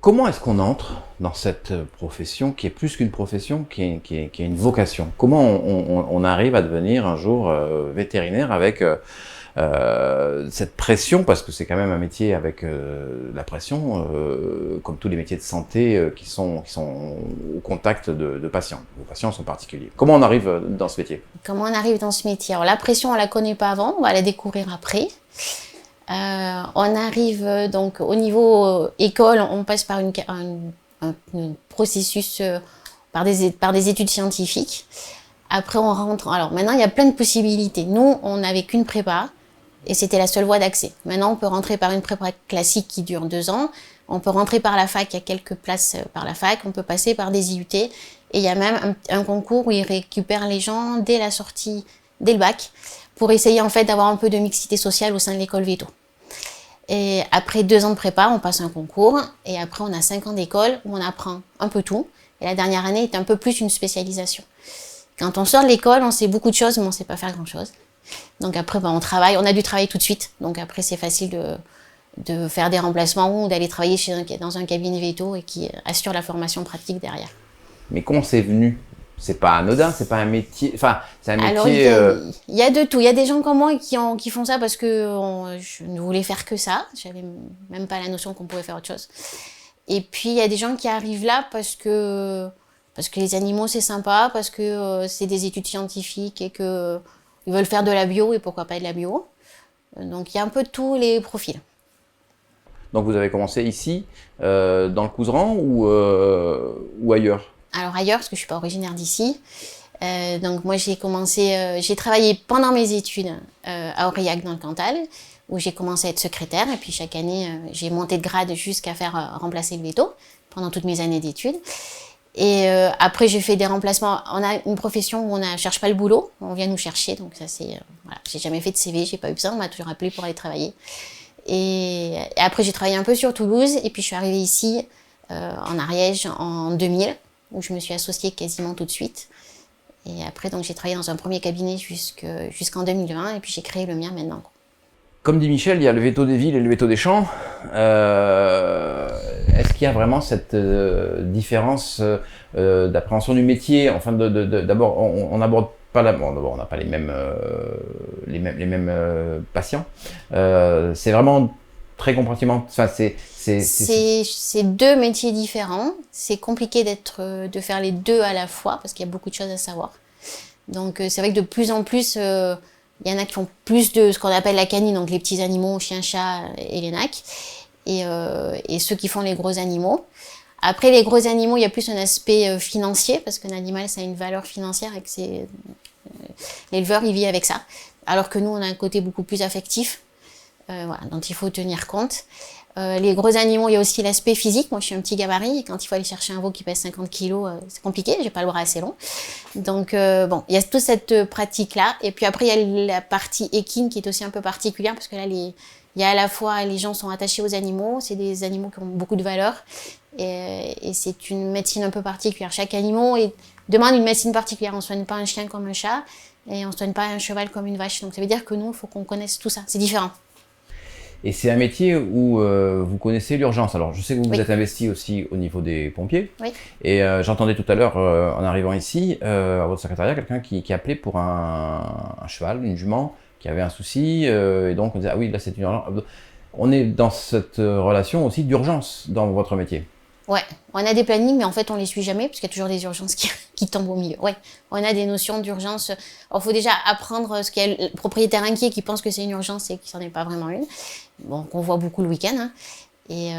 Comment est-ce qu'on entre dans cette profession qui est plus qu'une profession, qui est une vocation? Comment on arrive à devenir un jour vétérinaire avec cette pression, parce que c'est quand même un métier avec la pression, comme tous les métiers de santé qui sont au contact de patients. Vos patients sont particuliers. Comment on arrive dans ce métier? Comment on arrive dans ce métier? Alors, la pression, on la connaît pas avant, on va la découvrir après. On arrive donc au niveau école, on passe par un processus par des études scientifiques. Après, on rentre. Alors maintenant, il y a plein de possibilités. Nous, on n'avait qu'une prépa et c'était la seule voie d'accès. Maintenant, on peut rentrer par une prépa classique qui dure 2 ans. On peut rentrer par la fac, il y a quelques places par la fac. On peut passer par des IUT. Et il y a même un concours où ils récupèrent les gens dès la sortie, dès le bac, pour essayer en fait d'avoir un peu de mixité sociale au sein de l'école Veto. Et après 2 ans de prépa, on passe un concours. Et après, on a 5 ans d'école où on apprend un peu tout. Et la dernière année est un peu plus une spécialisation. Quand on sort de l'école, on sait beaucoup de choses, mais on ne sait pas faire grand-chose. Donc après, on travaille. On a dû travailler tout de suite. Donc après, c'est facile de faire des remplacements ou d'aller travailler dans un cabinet veto et qui assure la formation pratique derrière. Mais comment c'est venu? C'est pas anodin, c'est pas un métier. Enfin, c'est un Alors, métier. il y a de tout. Il y a des gens comme moi qui font ça parce que je ne voulais faire que ça. J'avais même pas la notion qu'on pouvait faire autre chose. Et puis, il y a des gens qui arrivent là parce que les animaux, c'est sympa, parce que c'est des études scientifiques et qu'ils veulent faire de la bio et pourquoi pas de la bio. Donc, il y a un peu de tous les profils. Donc vous avez commencé ici, dans le Couserans ou ailleurs? Alors ailleurs, parce que je suis pas originaire d'ici. Donc moi j'ai travaillé pendant mes études à Aurillac dans le Cantal, où j'ai commencé à être secrétaire, et puis chaque année j'ai monté de grade jusqu'à faire remplacer le veto pendant toutes mes années d'études. Et après j'ai fait des remplacements. On a une profession où on ne cherche pas le boulot, on vient nous chercher, donc ça c'est voilà. J'ai jamais fait de CV, j'ai pas eu besoin, on m'a toujours appelé pour aller travailler. Et après j'ai travaillé un peu sur Toulouse, et puis je suis arrivée ici en Ariège en 2000, où je me suis associée quasiment tout de suite. Et après, donc, j'ai travaillé dans un premier cabinet jusqu'en 2020, et puis j'ai créé le mien maintenant. Comme dit Michel, il y a le veto des villes et le veto des champs. Est-ce qu'il y a vraiment cette différence d'appréhension du métier? Enfin, d'abord, on n'aborde pas d'abord, on n'a pas les mêmes patients. C'est vraiment très compartimenté. Enfin, c'est 2 métiers différents. C'est compliqué de faire les 2 à la fois parce qu'il y a beaucoup de choses à savoir. Donc c'est vrai que de plus en plus, il y en a qui font plus de ce qu'on appelle la canine, donc les petits animaux, chiens, chats et les nacs, et ceux qui font les gros animaux. Après les gros animaux, il y a plus un aspect financier parce qu'un animal ça a une valeur financière et que l'éleveur il vit avec ça. Alors que nous on a un côté beaucoup plus affectif. Voilà, dont il faut tenir compte. Les gros animaux, il y a aussi l'aspect physique. Moi, je suis un petit gabarit et quand il faut aller chercher un veau qui pèse 50 kilos, c'est compliqué, j'ai pas le bras assez long. Donc, bon, il y a toute cette pratique-là. Et puis après, il y a la partie équine qui est aussi un peu particulière parce que là, il y a à la fois, les gens sont attachés aux animaux, c'est des animaux qui ont beaucoup de valeur et c'est une médecine un peu particulière. Chaque animal demande une médecine particulière. On ne soigne pas un chien comme un chat et on ne soigne pas un cheval comme une vache. Donc, ça veut dire que nous, il faut qu'on connaisse tout ça. C'est différent. Et c'est un métier où vous connaissez l'urgence. Alors, je sais que vous vous Oui. êtes investi aussi au niveau des pompiers. Oui. Et j'entendais tout à l'heure, en arrivant ici, à votre secrétariat, quelqu'un qui appelait pour un cheval, une jument, qui avait un souci. Et donc, on disait, ah oui, là, c'est une urgence. On est dans cette relation aussi d'urgence dans votre métier. Ouais, on a des plannings, mais en fait, on les suit jamais, parce qu'il y a toujours des urgences qui tombent au milieu. Ouais, on a des notions d'urgence. Alors, faut déjà apprendre ce qu'il y a le propriétaire inquiet qui pense que c'est une urgence et qui n'en est pas vraiment une. Bon, qu'on voit beaucoup le week-end. Hein. Et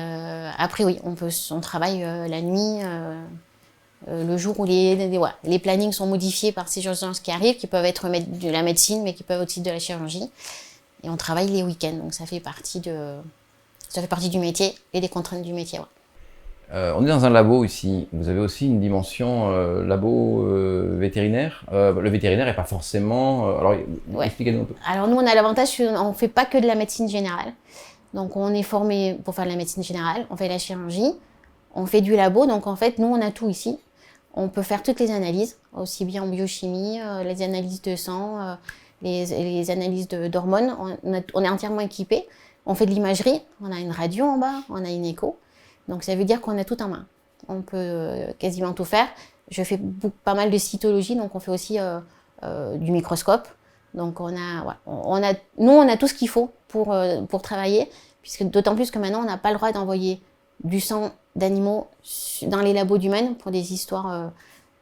après, oui, on travaille la nuit, le jour où les plannings sont modifiés par ces urgences qui arrivent, qui peuvent être de la médecine, mais qui peuvent aussi être de la chirurgie. Et on travaille les week-ends, donc ça fait partie du métier et des contraintes du métier. Ouais. On est dans un labo ici. Vous avez aussi une dimension labo vétérinaire. Le vétérinaire n'est pas forcément. Alors, Ouais. expliquez-nous un peu. Alors nous, on a l'avantage qu'on ne fait pas que de la médecine générale. Donc on est formé pour faire de la médecine générale, on fait de la chirurgie, on fait du labo. Donc en fait, nous, on a tout ici. On peut faire toutes les analyses, aussi bien en biochimie, les analyses de sang, les analyses d'hormones. On est entièrement équipé. On fait de l'imagerie, on a une radio en bas, on a une écho. Donc ça veut dire qu'on a tout en main. On peut quasiment tout faire. Je fais pas mal de cytologie, donc on fait aussi du microscope. Donc nous on a tout ce qu'il faut pour travailler, puisque d'autant plus que maintenant on n'a pas le droit d'envoyer du sang d'animaux dans les labos d'humains pour des histoires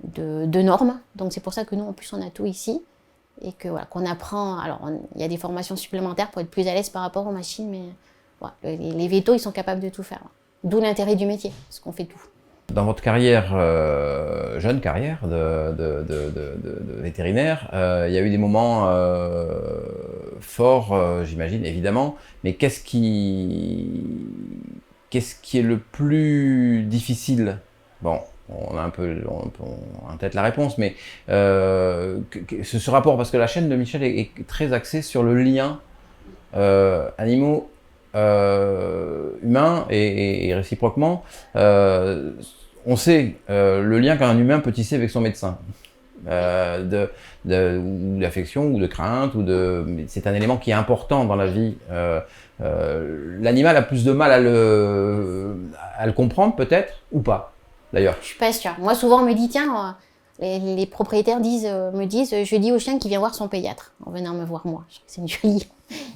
de normes. Donc c'est pour ça que nous en plus on a tout ici et que qu'on apprend. Alors il y a des formations supplémentaires pour être plus à l'aise par rapport aux machines, mais les vétos ils sont capables de tout faire. D'où l'intérêt du métier, parce qu'on fait tout. Dans votre carrière, jeune carrière de vétérinaire, il y a eu des moments forts, j'imagine, évidemment, mais qu'est-ce qui est le plus difficile? Bon, on a en tête la réponse, mais ce rapport, parce que la chaîne de Michel est très axée sur le lien animaux humain et réciproquement, on sait le lien qu'un humain peut tisser avec son médecin, ou d'affection ou de crainte, c'est un élément qui est important dans la vie. L'animal a plus de mal à le comprendre peut-être, ou pas d'ailleurs. Je suis pas sûre. Moi souvent on me dit tiens, les propriétaires me disent je dis au chien qu'il vient voir son pédiatre en venant me voir moi. Je trouve que c'est une jolie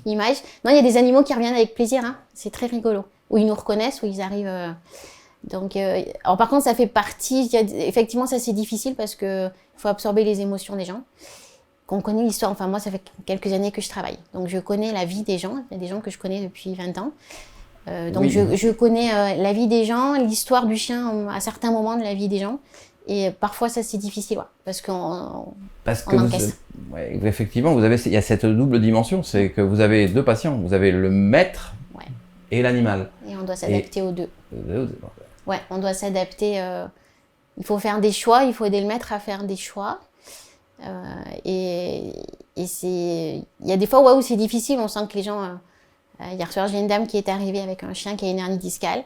image. Non, il y a des animaux qui reviennent avec plaisir, hein. C'est très rigolo. Où ils nous reconnaissent, où ils arrivent. Donc, alors par contre, ça fait partie. Effectivement, ça c'est difficile parce que faut absorber les émotions des gens. Qu'on connaît l'histoire. Enfin, moi, ça fait quelques années que je travaille, donc je connais la vie des gens. Il y a des gens que je connais depuis 20 ans. Donc, oui. je connais la vie des gens, l'histoire du chien à certains moments de la vie des gens. Et parfois, ça c'est difficile, parce qu'on encaisse. Effectivement, il y a cette double dimension, c'est que vous avez deux patients, vous avez le maître et l'animal. Et on doit s'adapter aux deux. Ouais, on doit s'adapter. Il faut faire des choix, il faut aider le maître à faire des choix. Il y a des fois où c'est difficile, on sent que les gens. Hier soir, j'ai une dame qui est arrivée avec un chien qui a une hernie discale.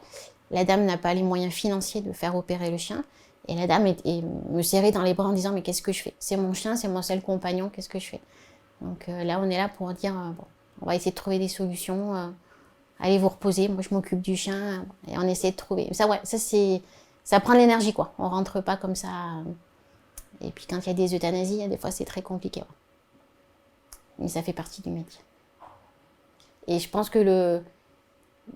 La dame n'a pas les moyens financiers de faire opérer le chien. Et la dame me serrait dans les bras en disant « Mais qu'est-ce que je fais? C'est mon chien, c'est mon seul compagnon, qu'est-ce que je fais ?» Donc là, on est là pour dire bon, on va essayer de trouver des solutions. Allez vous reposer, moi je m'occupe du chien. Et on essaie de trouver. Ça prend de l'énergie, quoi. On rentre pas comme ça. Et puis quand il y a des euthanasies, des fois c'est très compliqué. Mais ça fait partie du métier. Et je pense que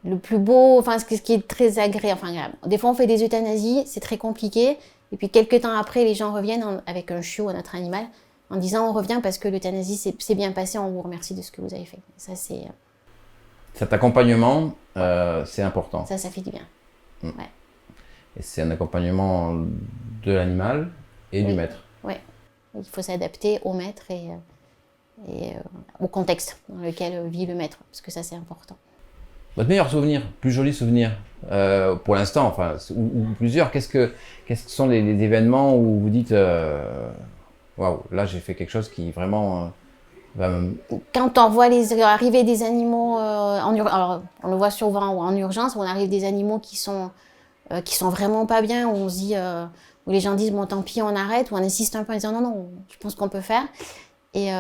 le plus beau, enfin ce qui est très agréable, des fois on fait des euthanasies, c'est très compliqué, et puis quelques temps après les gens reviennent avec un chiot à notre animal en disant on revient parce que l'euthanasie s'est bien passée, on vous remercie de ce que vous avez fait. Ça c'est... Cet accompagnement, c'est important. Ça fait du bien. Ouais. Et c'est un accompagnement de l'animal et du maître. Oui, il faut s'adapter au maître et au contexte dans lequel vit le maître, parce que ça c'est important. Votre meilleur souvenir, plus joli souvenir, pour l'instant, ou plusieurs, qu'est-ce que sont les événements où vous dites waouh, là j'ai fait quelque chose qui vraiment va me... Quand on voit arriver des animaux alors on le voit souvent en urgence, où on arrive des animaux qui sont vraiment pas bien, où on se dit, où les gens disent bon tant pis on arrête, ou on insiste un peu en disant non, je pense qu'on peut faire. Et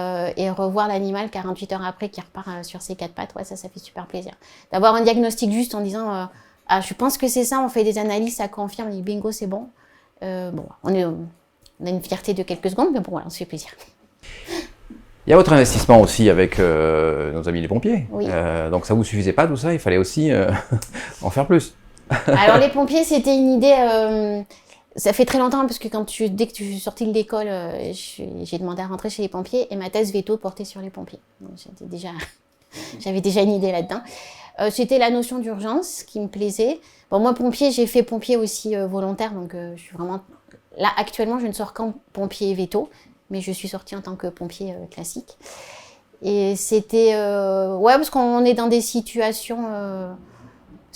revoir l'animal 48 heures après qui repart sur ses quatre pattes, ça fait super plaisir. D'avoir un diagnostic juste en disant je pense que c'est ça, on fait des analyses, ça confirme, on dit bingo, c'est bon. On a une fierté de quelques secondes, mais bon, voilà, on se fait plaisir. Il y a votre investissement aussi avec nos amis les pompiers. Oui. Donc ça vous suffisait pas tout ça, il fallait aussi en faire plus. Alors les pompiers, c'était une idée... Ça fait très longtemps, parce que dès que tu suis sortie de l'école, j'ai demandé à rentrer chez les pompiers, et ma thèse veto portait sur les pompiers. Donc j'avais déjà une idée là-dedans. C'était la notion d'urgence qui me plaisait. Bon, moi, pompier, j'ai fait pompier aussi volontaire, donc je suis vraiment... Là, actuellement, je ne sors qu'en pompier veto, mais je suis sortie en tant que pompier classique. Et c'était... parce qu'on est dans des situations...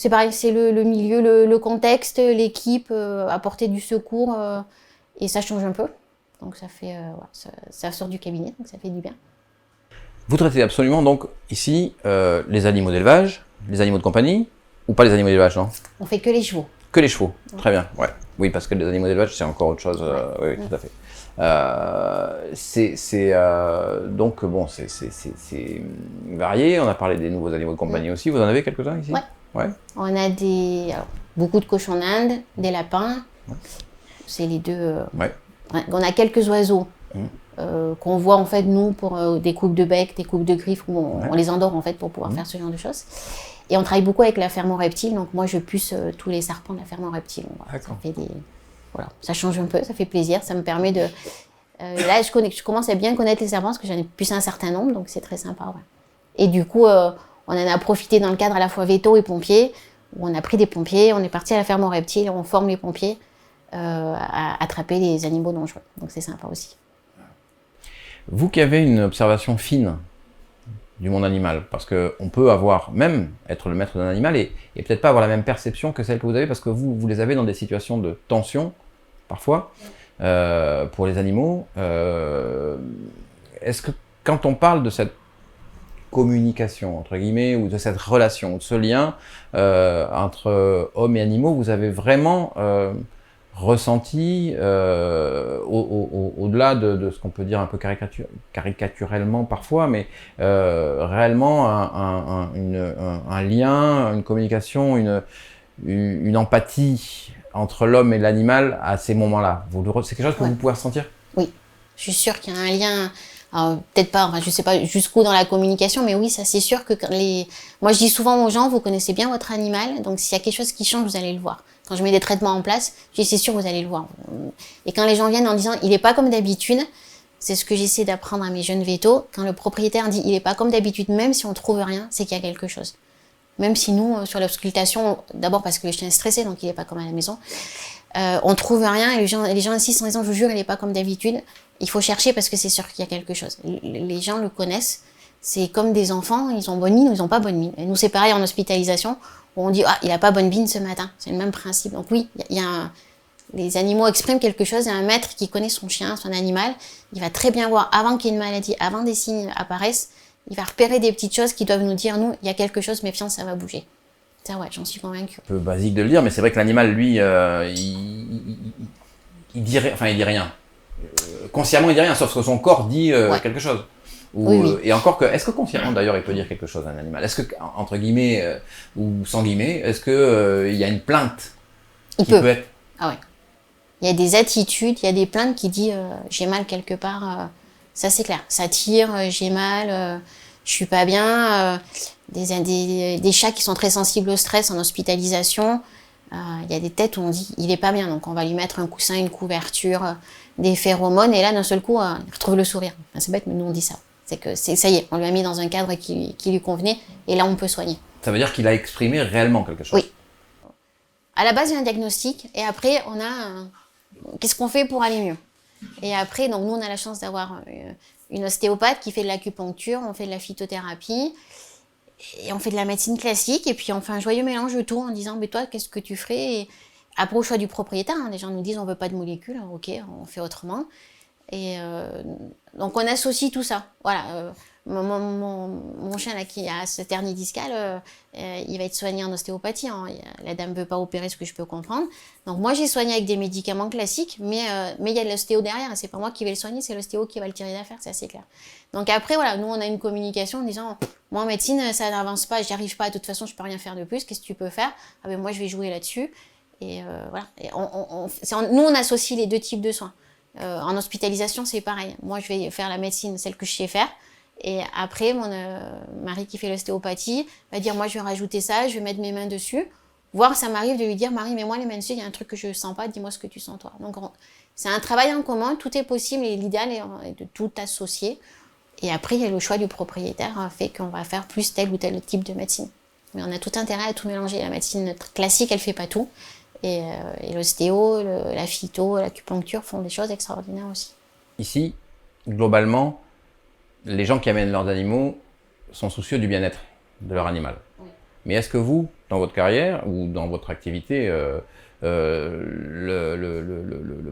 C'est pareil, c'est le milieu, le contexte, l'équipe, apporter du secours, et ça change un peu. Donc ça fait, ça sort du cabinet, donc ça fait du bien. Vous traitez absolument donc ici les animaux d'élevage, les animaux de compagnie, ou pas les animaux d'élevage, non? On fait que les chevaux. Que les chevaux, très bien, ouais. Oui, parce que les animaux d'élevage, c'est encore autre chose, oui, tout à fait. Donc bon, c'est varié, on a parlé des nouveaux animaux de compagnie aussi, vous en avez quelques-uns ici? Ouais. On a beaucoup de cochons d'Inde, des lapins. C'est les deux. Ouais. On a quelques oiseaux qu'on voit en fait nous pour des coupes de bec, des coupes de griffes où on les endort en fait pour pouvoir faire ce genre de choses. Et on travaille beaucoup avec la ferme aux reptiles, donc moi je puce tous les serpents de la ferme aux reptiles. Voilà, ça fait voilà, ça change un peu, ça fait plaisir, ça me permet de. Là je commence à bien connaître les serpents parce que j'en ai pucé un certain nombre, donc c'est très sympa. Ouais. Et du coup on en a profité dans le cadre à la fois veto et pompiers, où on a pris des pompiers, on est parti à la ferme aux reptiles, et on forme les pompiers à attraper les animaux dangereux. Donc c'est sympa aussi. Vous qui avez une observation fine du monde animal, parce qu'on peut avoir, même être le maître d'un animal, et peut-être pas avoir la même perception que celle que vous avez, parce que vous les avez dans des situations de tension, parfois, pour les animaux. Est-ce que quand on parle de cette communication, entre guillemets, ou de cette relation, de ce lien entre hommes et animaux, vous avez vraiment ressenti, au-delà de ce qu'on peut dire un peu caricaturellement parfois, mais réellement un lien, une communication, une empathie entre l'homme et l'animal à ces moments-là. C'est quelque chose que vous pouvez ressentir? Oui, je suis sûre qu'il y a un lien. Peut-être pas, enfin, je sais pas jusqu'où dans la communication, mais oui, ça c'est sûr que moi je dis souvent aux gens, vous connaissez bien votre animal, donc s'il y a quelque chose qui change, vous allez le voir. Quand je mets des traitements en place, je dis c'est sûr, vous allez le voir. Et quand les gens viennent en disant, il est pas comme d'habitude, c'est ce que j'essaie d'apprendre à mes jeunes vétos. Quand le propriétaire dit, il est pas comme d'habitude, même si on trouve rien, c'est qu'il y a quelque chose. Même si nous, sur l'auscultation, d'abord parce que le chien est stressé, donc il est pas comme à la maison, on trouve rien et les gens insistent en disant, je vous jure, il est pas comme d'habitude. Il faut chercher parce que c'est sûr qu'il y a quelque chose. Les gens le connaissent. C'est comme des enfants, ils ont bonne mine ou ils ont pas bonne mine. Et nous, c'est pareil en hospitalisation, où on dit, ah, il a pas bonne mine ce matin. C'est le même principe. Donc oui, les animaux expriment quelque chose et un maître qui connaît son chien, son animal, il va très bien voir avant qu'il y ait une maladie, avant des signes apparaissent, il va repérer des petites choses qui doivent nous dire, nous, il y a quelque chose, méfiance, ça va bouger. Ça, ouais, j'en suis convaincue. Un peu basique de le dire, mais c'est vrai que l'animal, lui, il dit rien. Consciemment, il dit rien, sauf que son corps dit quelque chose. Oui. Et encore que, est-ce que consciemment, d'ailleurs, il peut dire quelque chose, un animal? Est-ce que, entre guillemets, ou sans guillemets, est-ce que il y a une plainte qui peut être... Ah ouais. Il y a des attitudes, il y a des plaintes qui disent j'ai mal quelque part, ça c'est clair. Ça tire, j'ai mal, je suis pas bien. Des chats qui sont très sensibles au stress en hospitalisation. Il y a des têtes où on dit il est pas bien, donc on va lui mettre un coussin, une couverture, des phéromones, et là d'un seul coup il retrouve le sourire. Enfin, c'est bête, mais nous on dit ça. C'est que ça y est, on lui a mis dans un cadre qui lui convenait, et là on peut soigner. Ça veut dire qu'il a exprimé réellement quelque chose. Oui. À la base il y a un diagnostic, et après on a qu'est-ce qu'on fait pour aller mieux. Et après, donc nous on a la chance d'avoir une ostéopathe qui fait de l'acupuncture, on fait de la phytothérapie. Et on fait de la médecine classique, et puis on fait un joyeux mélange de tout en disant, mais toi, qu'est-ce que tu ferais? Et après, au choix du propriétaire, les gens nous disent, on veut pas de molécules, ok, on fait autrement. Et donc on associe tout ça. Voilà, mon chien là qui a cette hernie discale, il va être soigné en ostéopathie. Hein. La dame veut pas opérer, ce que je peux comprendre. Donc moi j'ai soigné avec des médicaments classiques, mais il y a de l'ostéo derrière. C'est pas moi qui vais le soigner, c'est l'ostéo qui va le tirer d'affaire, c'est assez clair. Donc après voilà, nous on a une communication en disant, moi en médecine ça n'avance pas, j'y arrive pas, de toute façon je peux rien faire de plus. Qu'est-ce que tu peux faire? Ah ben moi je vais jouer là-dessus. Et voilà. Et nous on associe les deux types de soins. En hospitalisation, c'est pareil. Moi, je vais faire la médecine, celle que je sais faire. Et après, mon mari qui fait l'ostéopathie va dire, moi, je vais rajouter ça, je vais mettre mes mains dessus. Voire, ça m'arrive de lui dire, Marie, mets-moi les mains dessus, il y a un truc que je sens pas, dis-moi ce que tu sens toi. Donc, c'est un travail en commun, tout est possible et l'idéal est de tout associer. Et après, il y a le choix du propriétaire fait qu'on va faire plus tel ou tel type de médecine. Mais on a tout intérêt à tout mélanger. La médecine classique, elle fait pas tout. Et l'ostéo, la phyto, l'acupuncture font des choses extraordinaires aussi. Ici, globalement, les gens qui amènent leurs animaux sont soucieux du bien-être de leur animal. Oui. Mais est-ce que vous, dans votre carrière ou dans votre activité, le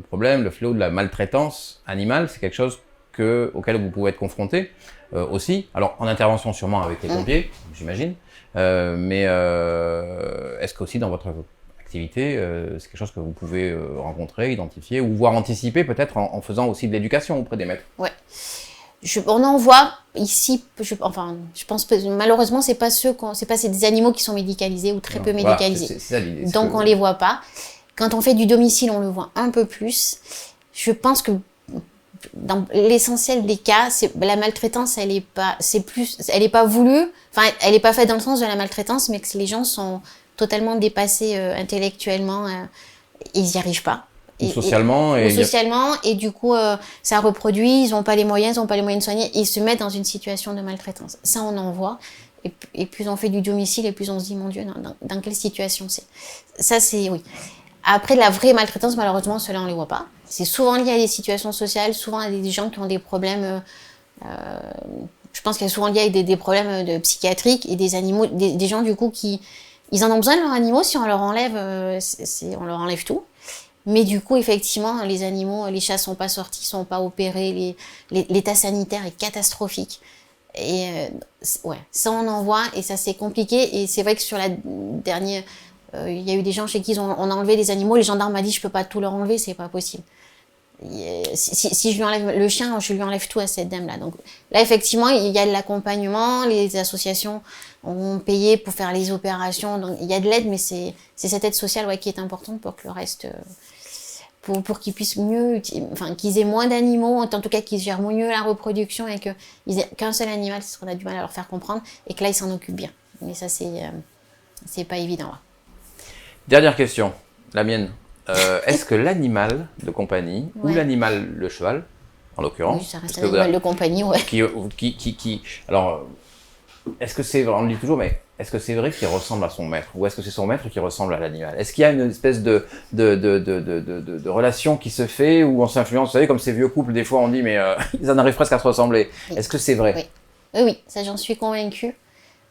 problème, le fléau de la maltraitance animale, c'est quelque chose auquel vous pouvez être confronté aussi? Alors, en intervention sûrement avec les pompiers, j'imagine, mais est-ce qu'aussi dans votre activité, c'est quelque chose que vous pouvez rencontrer, identifier ou voir anticiper peut-être en faisant aussi de l'éducation auprès des maîtres? Ouais. On en voit ici, je pense que malheureusement, c'est pas c'est des animaux qui sont médicalisés ou très peu médicalisés. C'est ça l'idée. Donc on les voit pas. Quand on fait du domicile, on le voit un peu plus. Je pense que dans l'essentiel des cas, la maltraitance, elle est pas voulue. Enfin, elle est pas faite dans le sens de la maltraitance, mais que les gens sont totalement dépassés intellectuellement, ils y arrivent pas. Ou socialement. Et du coup, ça reproduit, ils n'ont pas les moyens de soigner, ils se mettent dans une situation de maltraitance. Ça, on en voit. Et plus on fait du domicile, et plus on se dit, mon Dieu, dans quelle situation c'est. Ça, c'est, oui. Après, la vraie maltraitance, malheureusement, ceux-là, on les voit pas. C'est souvent lié à des situations sociales, souvent à des gens qui ont des problèmes, je pense qu'il y a souvent lié à des problèmes psychiatriques et des animaux, des gens, du coup, ils en ont besoin de leurs animaux. Si on leur enlève, on leur enlève tout. Mais du coup, effectivement, les animaux, les chats sont pas sortis, sont pas opérés, l'état sanitaire est catastrophique. Et ouais, ça on en voit et ça c'est compliqué. Et c'est vrai que sur la dernière, il y a eu des gens chez qui on a enlevé des animaux. Les gendarmes m'ont dit je peux pas tout leur enlever, c'est pas possible. Si je lui enlève le chien, je lui enlève tout à cette dame-là. Donc là, effectivement, il y a de l'accompagnement. Les associations ont payé pour faire les opérations. Donc il y a de l'aide, mais c'est cette aide sociale qui est importante pour que le reste, pour qu'ils puissent mieux, qu'ils aient moins d'animaux, en tout cas qu'ils gèrent mieux la reproduction et qu'ils aient qu'un seul animal, c'est ce qu'on a du mal à leur faire comprendre, et que là, ils s'en occupent bien. Mais ça, c'est pas évident. Dernière question, la mienne. Est-ce que l'animal de compagnie, ou l'animal, le cheval, en l'occurrence, oui, ça reste un animal de compagnie, alors, est-ce que c'est, on le dit toujours, mais est-ce que c'est vrai qu'il ressemble à son maître, ou est-ce que c'est son maître qui ressemble à l'animal? Est-ce qu'il y a une espèce de relation qui se fait, où on s'influence? Vous savez, comme ces vieux couples, des fois on dit, mais ils en arrivent presque à se ressembler. Oui. Est-ce que c'est vrai? Oui, ça j'en suis convaincue.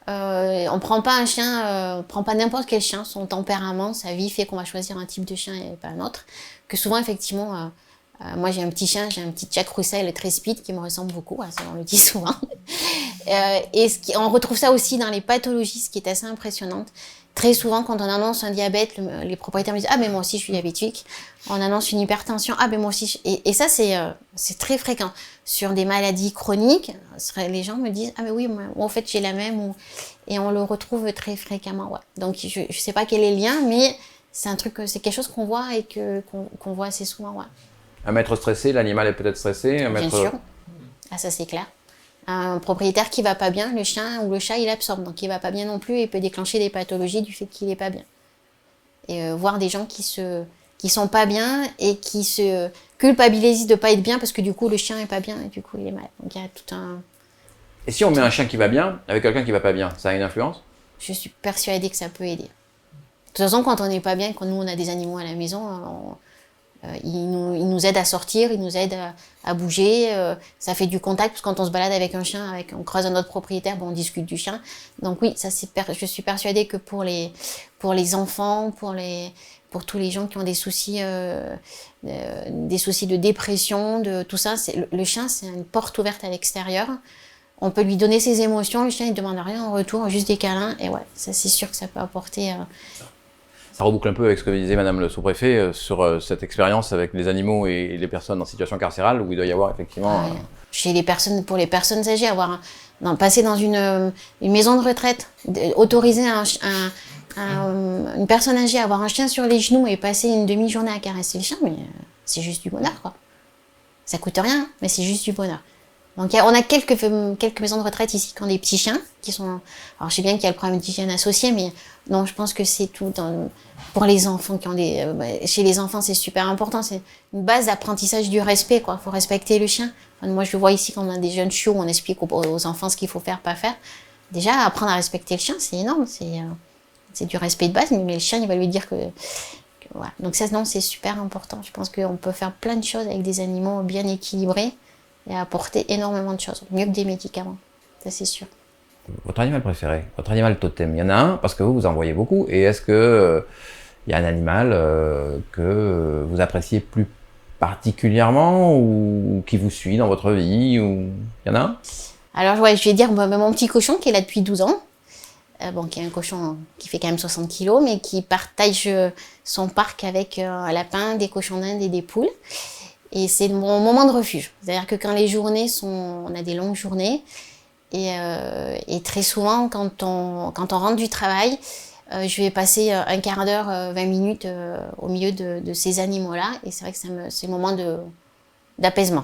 On prend pas un chien, on prend pas n'importe quel chien, son tempérament, sa vie fait qu'on va choisir un type de chien et pas un autre. Que souvent, effectivement, moi j'ai un petit chien, j'ai un petit Jack Russell très speed qui me ressemble beaucoup, ça on le dit souvent. Et on retrouve ça aussi dans les pathologies, ce qui est assez impressionnant. Très souvent, quand on annonce un diabète, les propriétaires me disent « Ah, mais moi aussi, je suis diabétique. » On annonce une hypertension. « Ah, mais moi aussi. » Et ça, c'est très fréquent. Sur des maladies chroniques, les gens me disent « Ah, mais oui, moi, en fait, j'ai la même. » Et on le retrouve très fréquemment. Ouais. Donc, je ne sais pas quel est le lien, mais c'est quelque chose qu'on voit et qu'on voit assez souvent. Ouais. Un maître stressé, l'animal est peut-être stressé. Bien sûr. Ah, ça, c'est clair. Un propriétaire qui va pas bien, le chien ou le chat, il absorbe. Donc, il va pas bien non plus et peut déclencher des pathologies du fait qu'il est pas bien. Et voir des gens qui sont pas bien et qui se culpabilisent de pas être bien parce que du coup, le chien est pas bien et du coup, il est mal. Donc, il y a tout un... Et si on met un chien qui va bien avec quelqu'un qui va pas bien, ça a une influence? Je suis persuadée que ça peut aider. De toute façon, quand on n'est pas bien, quand nous, on a des animaux à la maison... ils nous aident à sortir, ils nous aident à bouger, ça fait du contact, parce que quand on se balade avec un chien, on croise un autre propriétaire, on discute du chien. Donc oui, je suis persuadée que pour les enfants, pour tous les gens qui ont des soucis de dépression, de tout ça, le chien, c'est une porte ouverte à l'extérieur. On peut lui donner ses émotions, le chien, il ne demande rien en retour, juste des câlins, et ouais, ça c'est sûr que ça peut apporter... Ça reboucle un peu avec ce que disait Madame le sous-préfet sur cette expérience avec les animaux et les personnes en situation carcérale, où il doit y avoir effectivement... Pour les personnes âgées, passer dans une maison de retraite, autoriser une personne âgée à avoir un chien sur les genoux et passer une demi-journée à caresser le chien, mais c'est juste du bonheur, quoi. Ça coûte rien, mais c'est juste du bonheur. Donc on a quelques maisons de retraite ici qui ont des petits chiens qui sont... Alors je sais bien qu'il y a le problème d'hygiène associé, mais non, je pense que c'est tout pour les enfants qui ont des... chez les enfants, c'est super important. C'est une base d'apprentissage du respect, quoi. Faut respecter le chien. Enfin, moi, je le vois ici quand on a des jeunes chiots, on explique aux enfants ce qu'il faut faire, pas faire. Déjà, apprendre à respecter le chien, c'est énorme. C'est du respect de base, mais le chien, il va lui dire que voilà. Donc ça, non, c'est super important. Je pense qu'on peut faire plein de choses avec des animaux bien équilibrés et apporter énormément de choses, mieux que des médicaments, ça c'est sûr. Votre animal préféré, votre animal totem, il y en a un parce que vous en voyez beaucoup, et est-ce que il y a un animal que vous appréciez plus particulièrement ou qui vous suit dans votre vie, ou il y en a un? Alors ouais, je vais dire mon petit cochon qui est là depuis 12 ans, qui est un cochon qui fait quand même 60 kilos, mais qui partage son parc avec un lapin, des cochons d'Inde et des poules. Et c'est mon moment de refuge. C'est-à-dire que quand les journées on a des longues journées, et très souvent, quand on rentre du travail, je vais passer un quart d'heure, 20 minutes au milieu de ces animaux-là. Et c'est vrai que c'est le moment d'apaisement.